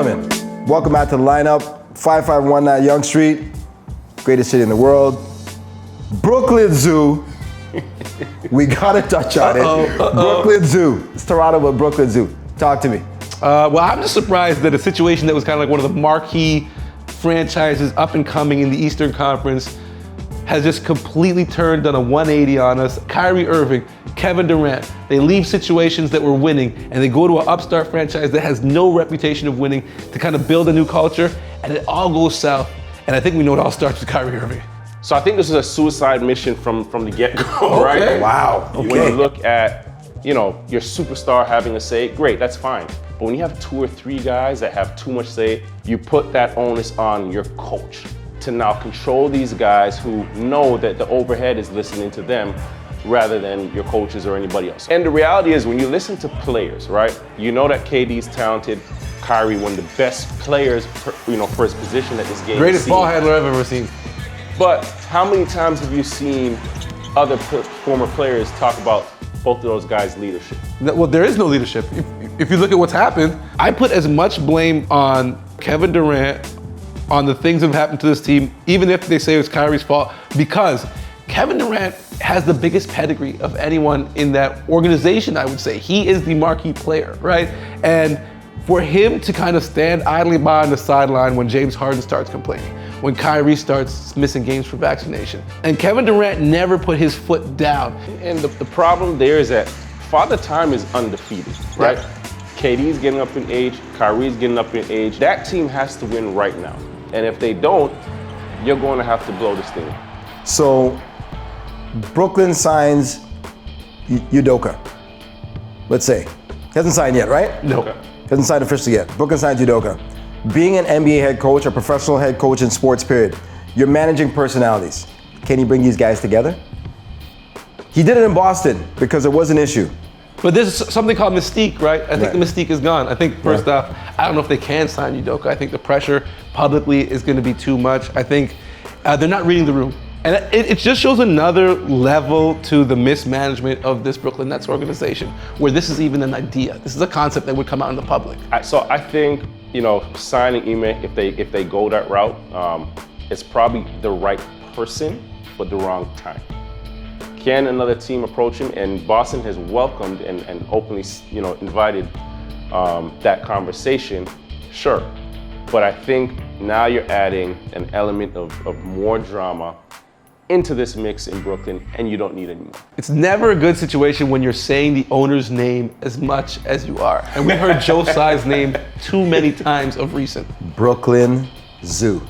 gentlemen, welcome back to the lineup. 5519 Yonge Street, greatest city in the world. Brooklyn Zoo. We gotta touch on it. Brooklyn Zoo. It's Toronto, but Brooklyn Zoo. Talk to me. Well, I'm just surprised that a situation that was kind of like one of the marquee franchises up and coming in the Eastern Conference has just completely turned on a 180 on us. Kyrie Irving, Kevin Durant, they leave situations that were winning and they go to an upstart franchise that has no reputation of winning to kind of build a new culture, and it all goes south. And I think we know it all starts with Kyrie Irving. So I think this is a suicide mission from the get-go, right? Wow. Okay. When you look at, your superstar having a say, great, that's fine. But when you have 2 or 3 guys that have too much say, you put that onus on your coach to now control these guys who know that the overhead is listening to them rather than your coaches or anybody else. And the reality is, when you listen to players, right, you know that KD's talented, Kyrie, one of the best players, for his position at this game. Greatest ball handler I've ever seen. But how many times have you seen other former players talk about both of those guys' leadership? Well, there is no leadership. If you look at what's happened, I put as much blame on Kevin Durant, on the things that have happened to this team, even if they say it's Kyrie's fault, because Kevin Durant has the biggest pedigree of anyone in that organization, I would say. He is the marquee player, right? And for him to kind of stand idly by on the sideline when James Harden starts complaining, when Kyrie starts missing games for vaccination, and Kevin Durant never put his foot down. And the problem there is that Father Time is undefeated, right? KD's getting up in age, Kyrie's getting up in age. That team has to win right now. And if they don't, you're going to have to blow this thing. So, Brooklyn signs Udoka. Let's say. Hasn't signed yet, right? No. Okay. Hasn't signed officially yet. Brooklyn signs Udoka. Being an NBA head coach, a professional head coach in sports, period, you're managing personalities. Can he bring these guys together? He did it in Boston because it was an issue. But there's something called mystique, right? I think the mystique is gone. I think first off, I don't know if they can sign Udoka. I think the pressure publicly is going to be too much. I think they're not reading the room. And it just shows another level to the mismanagement of this Brooklyn Nets organization, where this is even an idea. This is a concept that would come out in the public. So I think, signing Ime, if they go that route, it's probably the right person, but the wrong time. Can another team approach him? And Boston has welcomed and openly, invited that conversation. Sure, but I think now you're adding an element of more drama into this mix in Brooklyn, and you don't need any more. It's never a good situation when you're saying the owner's name as much as you are. And we heard Joe Tsai's name too many times of recent. Brooklyn Zoo.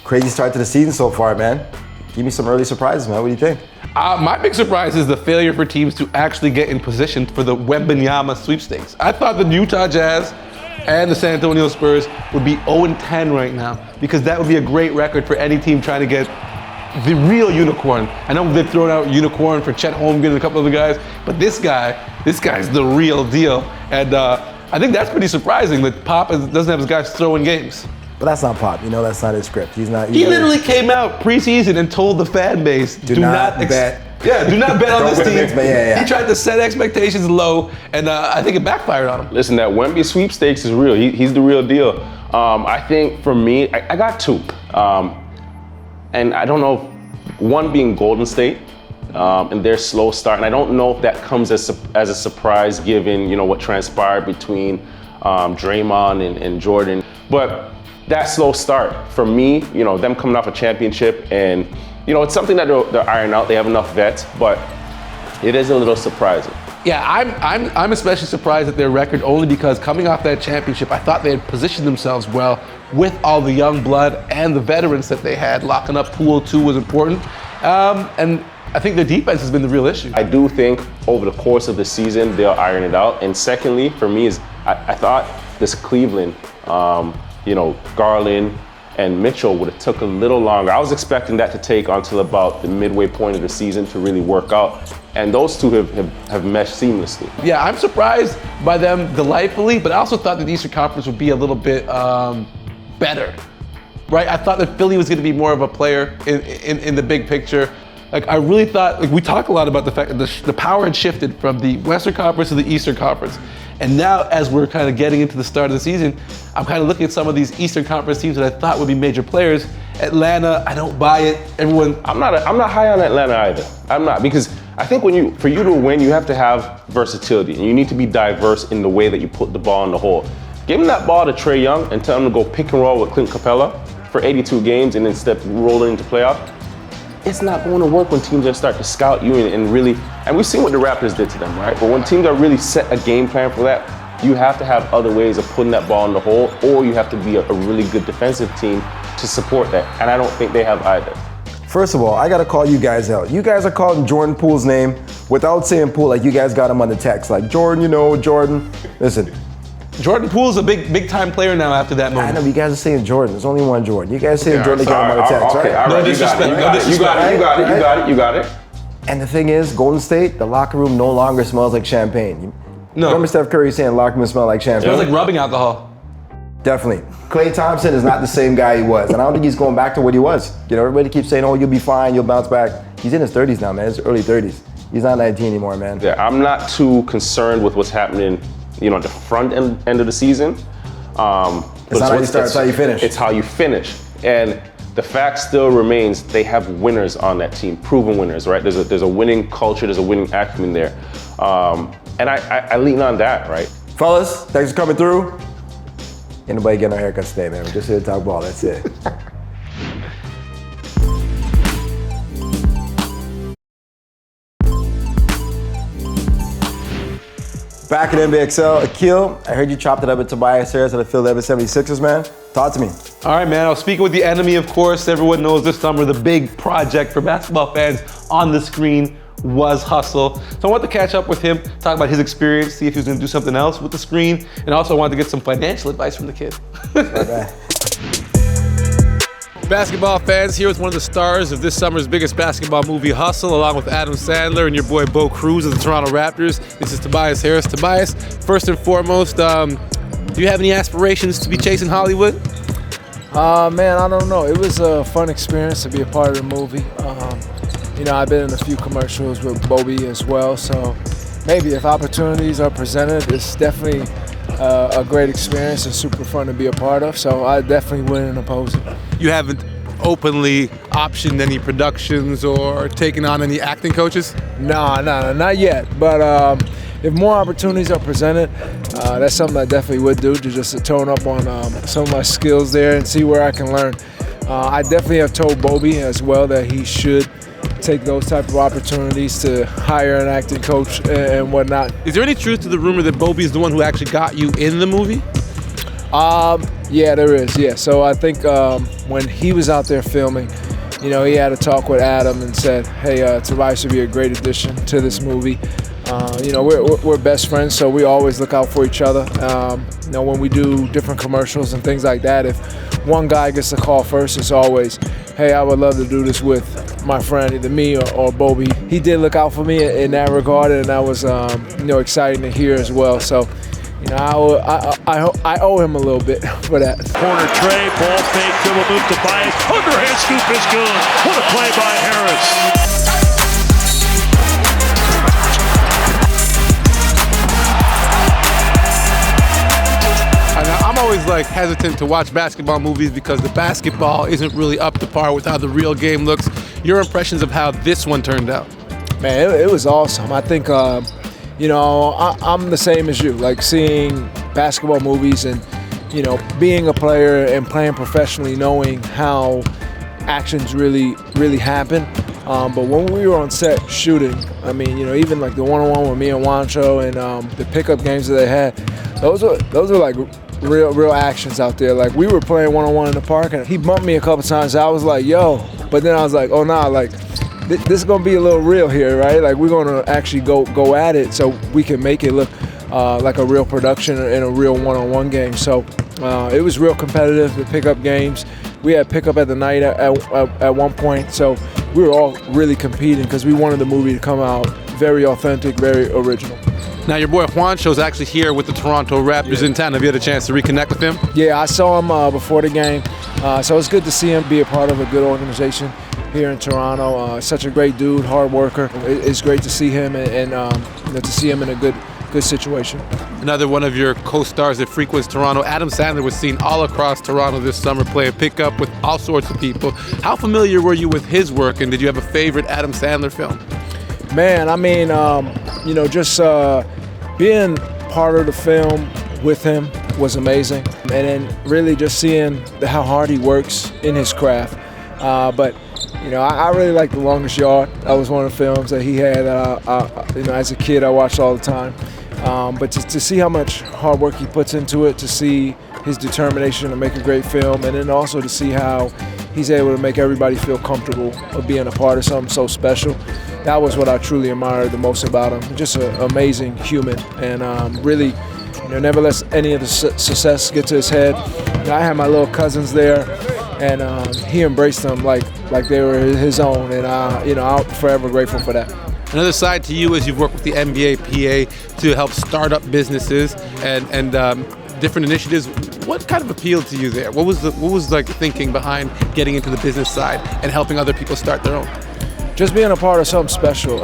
Crazy start to the season so far, man. Give me some early surprises, man. What do you think? My big surprise is the failure for teams to actually get in position for the Wembanyama sweepstakes. I thought the Utah Jazz and the San Antonio Spurs would be 0-10 right now, because that would be a great record for any team trying to get the real unicorn. I know they've thrown out unicorn for Chet Holmgren and a couple other guys, but this guy's the real deal. And I think that's pretty surprising that Pop doesn't have his guys throwing games. But that's not Pop. That's not his script. He's not. He literally came out preseason and told the fan base, do not bet. Yeah, do not bet on this team. Yeah. He tried to set expectations low, and I think it backfired on him. Listen, that Wemby sweepstakes is real. He's the real deal. I think for me, I got 2. And I don't know, one being Golden State and their slow start. And I don't know if that comes as a surprise given, what transpired between Draymond and Jordan. But that slow start, for me, them coming off a championship, and, it's something that they're ironing out. They have enough vets, but it is a little surprising. Yeah, I'm especially surprised at their record, only because coming off that championship, I thought they had positioned themselves well with all the young blood and the veterans that they had. Locking up Poole too was important, and I think their defense has been the real issue. I do think over the course of the season they'll iron it out. And secondly, for me, is I thought this Cleveland, Garland and Mitchell would have took a little longer. I was expecting that to take until about the midway point of the season to really work out. And those two have meshed seamlessly. Yeah, I'm surprised by them delightfully, but I also thought that the Eastern Conference would be a little bit better, right? I thought that Philly was going to be more of a player in the big picture. Like, I really thought, we talk a lot about the fact that the power had shifted from the Western Conference to the Eastern Conference. And now, as we're kind of getting into the start of the season, I'm kind of looking at some of these Eastern Conference teams that I thought would be major players. Atlanta, I don't buy it. Everyone, I'm not high on Atlanta either. I'm not, because I think for you to win, you have to have versatility, and you need to be diverse in the way that you put the ball in the hole. Giving that ball to Trae Young and tell him to go pick and roll with Clint Capella for 82 games and then roll into playoff, it's not going to work when teams are start to scout you and really, and we've seen what the Raptors did to them, right? But when teams are really set a game plan for that, you have to have other ways of putting that ball in the hole, or you have to be a really good defensive team to support that. And I don't think they have either. First of all, I gotta call you guys out. You guys are calling Jordan Poole's name without saying Poole, like you guys got him on the text. Like, Jordan, Jordan. Listen. Jordan Poole's a big time player now after that moment. I know, but you guys are saying Jordan. There's only one Jordan. You guys saying Jordan, they got him on the text, okay, right? All right, No disrespect. You got it. And the thing is, Golden State, the locker room no longer smells like champagne. No. Remember Steph Curry saying locker room smell like It champagne? smells like rubbing alcohol. Definitely. Klay Thompson is not the same guy he was, and I don't think he's going back to what he was. Everybody keeps saying, oh, you'll be fine, you'll bounce back. He's in his 30s now, man, his early 30s. He's not 19 anymore, man. Yeah, I'm not too concerned with what's happening, at the front end of the season. It's not how you start, it's how you finish. It's how you finish. And the fact still remains, they have winners on that team, proven winners, right? There's a winning culture, there's a winning acumen there. And I lean on that, right? Fellas, thanks for coming through. Ain't nobody getting our haircuts today, man. We're just here to talk ball, that's it. Back at NBXL, Akil, I heard you chopped it up with Tobias Harris of the Philadelphia 76ers, man. Talk to me. All right, man. I was speaking with the enemy, of course. Everyone knows this summer the big project for basketball fans on the screen was Hustle. So I wanted to catch up with him, talk about his experience, see if he was going to do something else with the screen, and also I wanted to get some financial advice from the kid. Basketball fans, here with one of the stars of this summer's biggest basketball movie, Hustle, along with Adam Sandler and your boy Bo Cruz of the Toronto Raptors. This is Tobias Harris. Tobias, first and foremost, do you have any aspirations to be chasing Hollywood? Man, I don't know. It was a fun experience to be a part of the movie. I've been in a few commercials with Bobby as well, so maybe if opportunities are presented, it's definitely a great experience and super fun to be a part of, so I definitely wouldn't oppose it. You haven't openly optioned any productions or taken on any acting coaches? No, not yet, but if more opportunities are presented, that's something I definitely would do, to just tone up on some of my skills there and see where I can learn. I definitely have told Bobby as well that he should take those type of opportunities to hire an acting coach and whatnot. Is there any truth to the rumor that Bobby is the one who actually got you in the movie? Yeah, there is, yeah. So I think when he was out there filming, he had a talk with Adam and said, hey, Tobias would be a great addition to this movie. We're best friends, so we always look out for each other. When we do different commercials and things like that, if one guy gets the call first, it's always, hey, I would love to do this with my friend, either me or Bobby. He did look out for me in that regard, and that was exciting to hear as well. So, I owe him a little bit for that. Corner Trae, ball fake, dribble move to Tobias. Underhand scoop is good. What a play by Harris. I'm always hesitant to watch basketball movies because the basketball isn't really up to par with how the real game looks. Your impressions of how this one turned out? Man, it was awesome. I think, I'm the same as you, seeing basketball movies and, being a player and playing professionally, knowing how actions really happen. But when we were on set shooting, even the one-on-one with me and Juancho and the pickup games that they had, those were real actions out there. We were playing one-on-one in the park, and he bumped me a couple times. I was like, yo, but then I was like, oh nah, this is gonna be a little real here, right? We're gonna actually go at it so we can make it look like a real production and a real one-on-one game. So it was real competitive, the pickup games. We had pickup at the night at one point, so we were all really competing because we wanted the movie to come out very authentic, very original. Now, your boy Juancho's actually here with the Toronto Raptors in town. Have you had a chance to reconnect with him? Yeah, I saw him before the game, so it's good to see him be a part of a good organization here in Toronto. Such a great dude, hard worker. It's great to see him and to see him in a good good situation. Another one of your co-stars that frequents Toronto, Adam Sandler, was seen all across Toronto this summer playing pickup with all sorts of people. How familiar were you with his work, and did you have a favorite Adam Sandler film? Man, I mean, just being part of the film with him was amazing. And then really just seeing how hard he works in his craft. But I really like The Longest Yard. That was one of the films that he had as a kid I watched all the time. But to see how much hard work he puts into it, to see his determination to make a great film, and then also to see how he's able to make everybody feel comfortable of being a part of something so special. That was what I truly admired the most about him. Just an amazing human, and really never lets any of the success get to his head. I had my little cousins there, and he embraced them like they were his own, and I'm forever grateful for that. Another side to you is you've worked with the NBA PA to help start up businesses and different initiatives. What kind of appealed to you there? What was like the thinking behind getting into the business side and helping other people start their own? Just being a part of something special,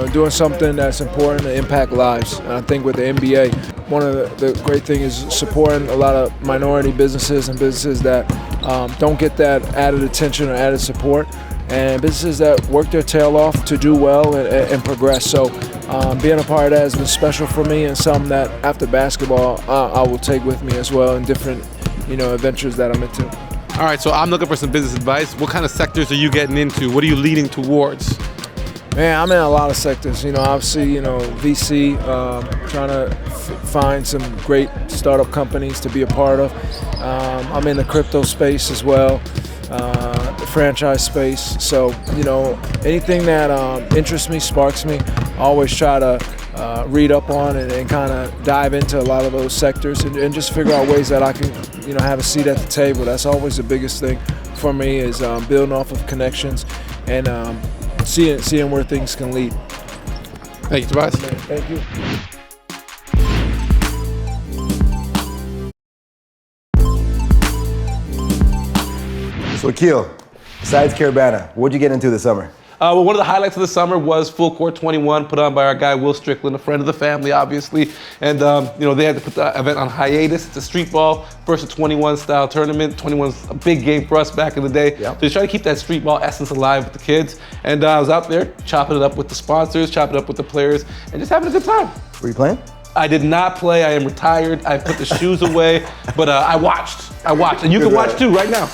doing something that's important to impact lives. And I think with the NBA, one of the great things is supporting a lot of minority businesses and businesses that don't get that added attention or added support, and businesses that work their tail off to do well and progress. So being a part of that has been special for me, and something that after basketball I will take with me as well in different adventures that I'm into. All right, so I'm looking for some business advice. What kind of sectors are you getting into? What are you leaning towards? Man, I'm in a lot of sectors. Obviously, VC, trying to find some great startup companies to be a part of. I'm in the crypto space as well, the franchise space. So, anything that interests me, sparks me, I always try to read up on and kind of dive into a lot of those sectors and just figure out ways that I can, have a seat at the table. That's always the biggest thing for me, is building off of connections and seeing where things can lead. Thank you, Tobias. Thank you. So Akil, besides Carabana, what'd you get into this summer? Well, one of the highlights of the summer was Full Court 21, put on by our guy Will Strickland, a friend of the family, obviously. And they had to put the event on hiatus. It's a street ball versus 21 style tournament. 21's a big game for us back in the day. Yep. So we try to keep that street ball essence alive with the kids. And I was out there chopping it up with the sponsors, chopping it up with the players, and just having a good time. Were you playing? I did not play. I am retired. I put the shoes away, but I watched. And you can watch too right now.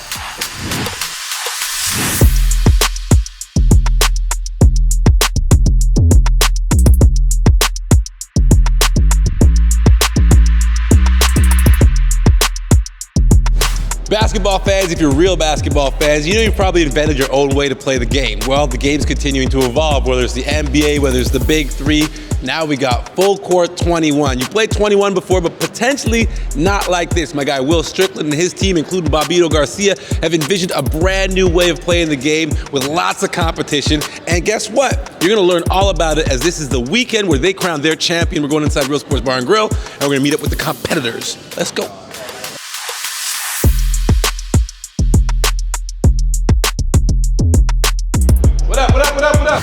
Basketball fans, if you're real basketball fans, you've probably invented your own way to play the game. Well, the game's continuing to evolve, whether it's the NBA, whether it's the Big Three. Now we got Full Court 21. You played 21 before, but potentially not like this. My guy Will Strickland and his team, including Bobito Garcia, have envisioned a brand new way of playing the game with lots of competition. And guess what? You're gonna learn all about it, as this is the weekend where they crown their champion. We're going inside Real Sports Bar and Grill, and we're gonna meet up with the competitors. Let's go.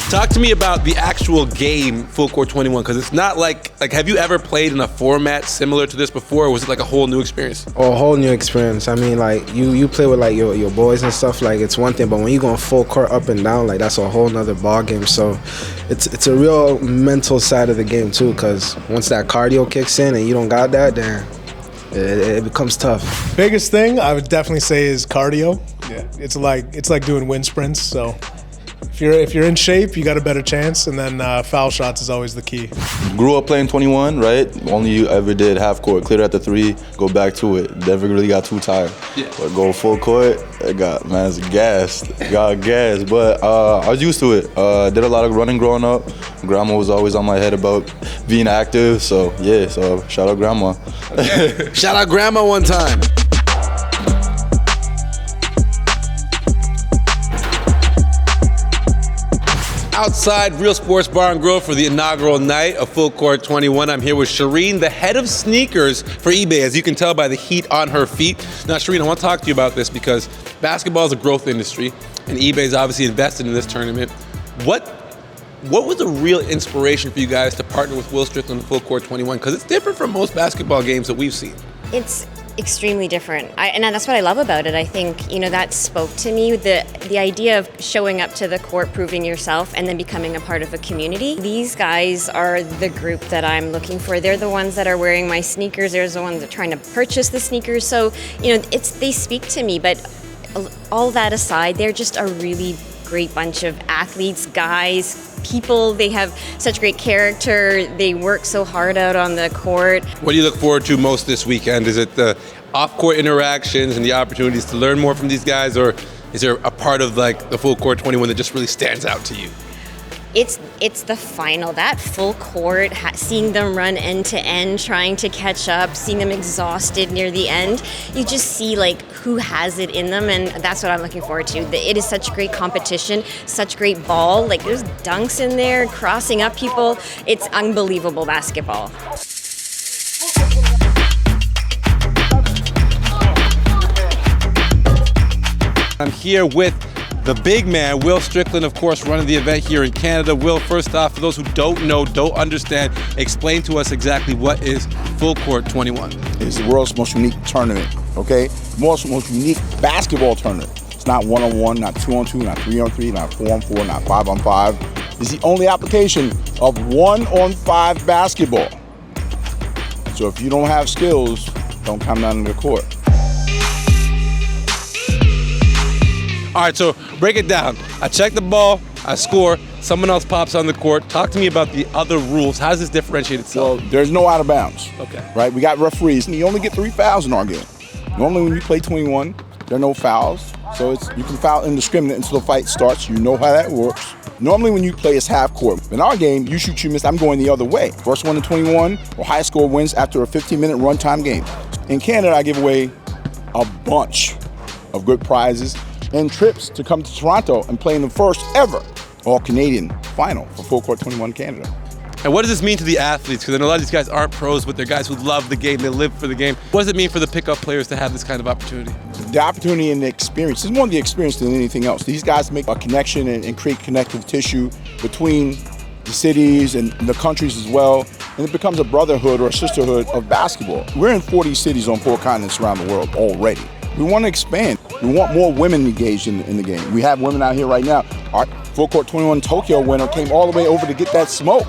Talk to me about the actual game, Full Court 21, because it's not like have you ever played in a format similar to this before, or was it like a whole new experience? Oh, a whole new experience. I mean, you play with your boys and stuff, it's one thing, but when you go full court up and down, that's a whole nother ball game. So it's a real mental side of the game too, because once that cardio kicks in and you don't got that, then it becomes tough. Biggest thing I would definitely say is cardio. Yeah, it's like doing wind sprints. So if you're in shape, you got a better chance, and then foul shots is always the key. Grew up playing 21, right? Only you ever did half court, cleared at the 3, go back to it. Never really got too tired. Yeah. But go full court, it's gassed. Got gassed, but I was used to it. Did a lot of running growing up. Grandma was always on my head about being active, so yeah. So shout out Grandma. Okay. Shout out Grandma one time. Outside Real Sports Bar and Grill for the inaugural night of Full Court 21. I'm here with Shireen, the head of sneakers for eBay, as you can tell by the heat on her feet. Now, Shireen, I want to talk to you about this because basketball is a growth industry, and eBay is obviously invested in this tournament. What What was the real inspiration for you guys to partner with Will Strickland in Full Court 21? Because it's different from most basketball games that we've seen. It's extremely different. And that's what I love about it. I think, that spoke to me, the idea of showing up to the court, proving yourself, and then becoming a part of a community. These guys are the group that I'm looking for. They're the ones that are wearing my sneakers. They're the ones that are trying to purchase the sneakers. So, they speak to me. But all that aside, they're just a really great bunch of athletes, guys, people. They have such great character. They work so hard out on the court. What do you look forward to most this weekend? Is it the off-court interactions and the opportunities to learn more from these guys, or is there a part of like the Full Court 21 that just really stands out to you? It's the final, that full court, seeing them run end to end, trying to catch up, seeing them exhausted near the end. You just see like who has it in them, and that's what I'm looking forward to. It is such great competition, such great ball. Like there's dunks in there, crossing up people. It's unbelievable basketball. I'm here with the big man, Will Strickland, of course, running the event here in Canada. Will, first off, for those who don't know, don't understand, explain to us exactly what is Full Court 21. It's the world's most unique tournament, okay? Most unique basketball tournament. It's not one-on-one, not two-on-two, not three-on-three, not four-on-four, not five-on-five. It's the only application of one-on-5 basketball. So if you don't have skills, don't come down to the court. All right, so break it down. I check the ball, I score, someone else pops on the court. Talk to me about the other rules. How does this differentiate itself? Well, there's no out of bounds. Okay. Right? We got referees, and you only get 3 fouls in our game. Normally when you play 21, there are no fouls. So you can foul indiscriminate until the fight starts. You know how that works. Normally when you play, it's half court. In our game, you shoot, you miss, I'm going the other way. First one to 21 or highest score wins after a 15-minute runtime game. In Canada, I give away a bunch of good prizes and trips to come to Toronto and play in the first ever all-Canadian final for Full Court 21 Canada. And what does this mean to the athletes? Because I know a lot of these guys aren't pros, but they're guys who love the game, they live for the game. What does it mean for the pickup players to have this kind of opportunity? The opportunity and the experience. It's more the experience than anything else. These guys make a connection and create connective tissue between the cities and the countries as well, and it becomes a brotherhood or a sisterhood of basketball. We're in 40 cities on 4 continents around the world already. We want to expand. We want more women engaged in the game. We have women out here right now. Our Full Court 21 Tokyo winner came all the way over to get that smoke.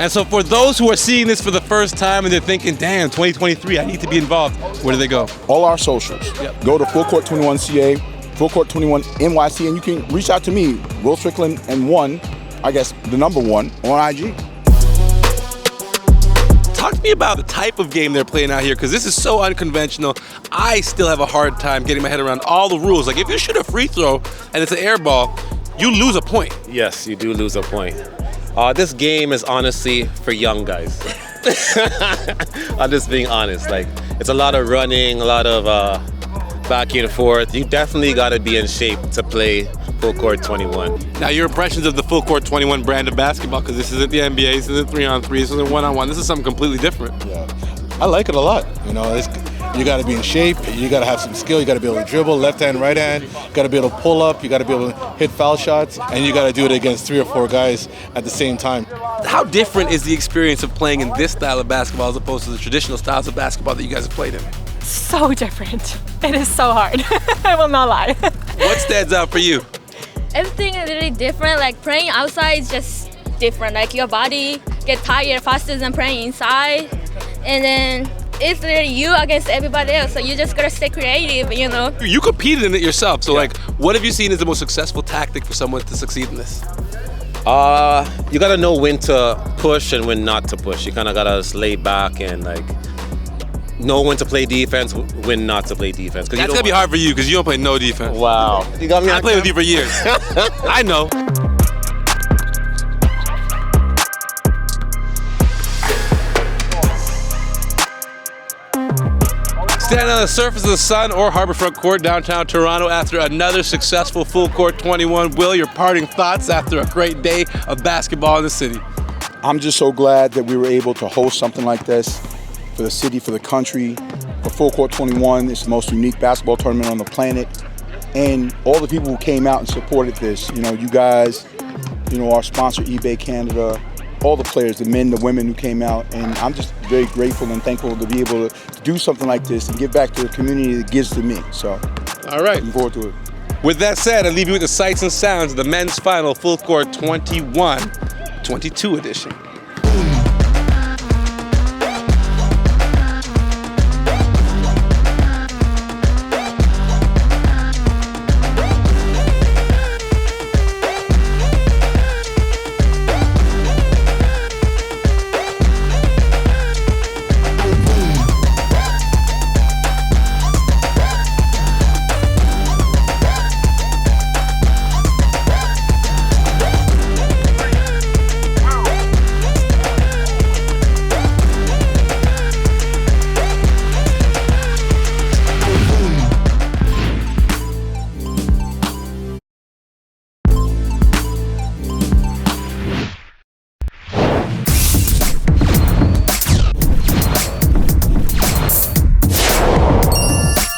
And so for those who are seeing this for the first time and they're thinking, damn, 2023, I need to be involved, where do they go? All our socials. Yep. Go to Full Court 21 CA, Full Court 21 NYC, and you can reach out to me, Will Strickland, and the number 1 on IG. Talk to me about the type of game they're playing out here, because this is so unconventional. I still have a hard time getting my head around all the rules. Like if you shoot a free throw and it's an air ball, you lose a point. Yes, you do lose a point. This game is honestly for young guys. I'm just being honest. Like it's a lot of running, a lot of back and forth. You definitely got to be in shape to play Full Court 21. Now, your impressions of the Full Court 21 brand of basketball, because this isn't the NBA, this isn't 3-on-3, this isn't 1-on-1, this is something completely different. Yeah, I like it a lot. You got to be in shape, you got to have some skill, you got to be able to dribble, left hand, right hand, you got to be able to pull up, you got to be able to hit foul shots, and you got to do it against 3 or 4 guys at the same time. How different is the experience of playing in this style of basketball as opposed to the traditional styles of basketball that you guys have played in? So different. It is so hard. I will not lie. What stands out for you? Everything is really different. Like playing outside is just different. Like your body gets tired faster than playing inside. And then it's really you against everybody else. So you just gotta stay creative, You competed in it yourself. So what have you seen as the most successful tactic for someone to succeed in this? You gotta know when to push and when not to push. You kinda gotta just lay back and know when to play defense, when not to play defense. That's gonna be hard for you because you don't play no defense. Wow. You got me. I played with you for years. I know. Standing on the surface of the Sun or Harbourfront Court downtown Toronto after another successful Full Court 21. Will, your parting thoughts after a great day of basketball in the city? I'm just so glad that we were able to host something like this for the city, for the country, for Full Court 21. It's the most unique basketball tournament on the planet. And all the people who came out and supported this, you guys our sponsor, eBay Canada, all the players, the men, the women who came out, and I'm just very grateful and thankful to be able to do something like this and give back to the community that gives to me. So, all right. Looking forward to it. With that said, I leave you with the sights and sounds of the men's final full court 21-22 edition.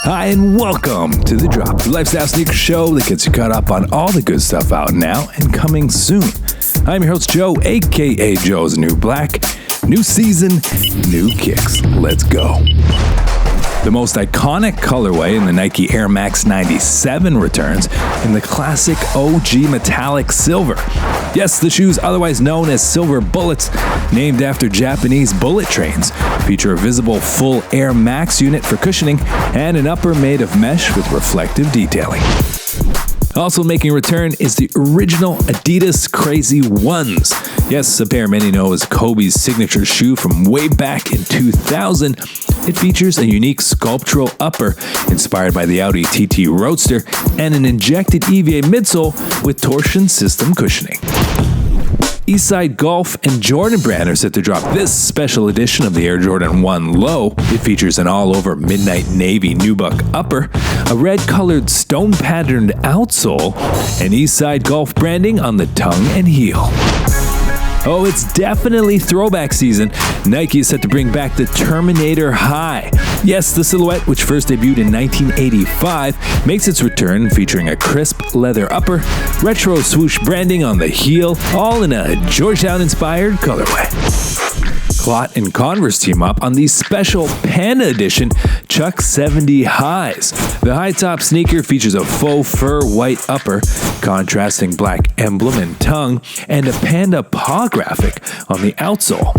Hi, and welcome to The Drop, the lifestyle sneaker show that gets you caught up on all the good stuff out now and coming soon. I'm your host, Joe, aka Joe's New Black. New season, new kicks. Let's go. The most iconic colorway in the Nike Air Max 97 returns in the classic OG metallic silver. Yes, the shoes, otherwise known as silver bullets, named after Japanese bullet trains, feature a visible full Air Max unit for cushioning and an upper made of mesh with reflective detailing. Also making a return is the original Adidas Crazy Ones. Yes, a pair many know as Kobe's signature shoe from way back in 2000. It features a unique sculptural upper inspired by the Audi TT Roadster and an injected EVA midsole with torsion system cushioning. Eastside Golf and Jordan brand are set to drop this special edition of the Air Jordan 1 Low. It features an all-over midnight navy nubuck upper, a red-colored stone-patterned outsole, and Eastside Golf branding on the tongue and heel. Oh, it's definitely throwback season. Nike is set to bring back the Terminator High. Yes, the silhouette, which first debuted in 1985, makes its return featuring a crisp leather upper, retro swoosh branding on the heel, all in a Georgetown-inspired colorway. Clot and Converse team up on the special Panda Edition Chuck 70 Highs. The high-top sneaker features a faux fur white upper, contrasting black emblem and tongue, and a panda paw graphic on the outsole.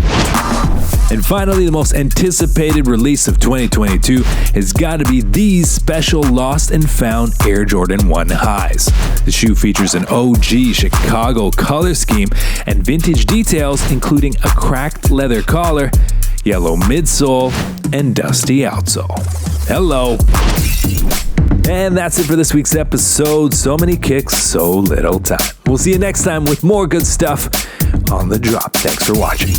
And finally, the most anticipated release of 2022 has got to be these special lost and found Air Jordan 1 Highs. The shoe features an OG Chicago color scheme and vintage details, including a cracked leather collar, yellow midsole, and dusty outsole. Hello. And that's it for this week's episode. So many kicks, so little time. We'll see you next time with more good stuff on The Drop. Thanks for watching.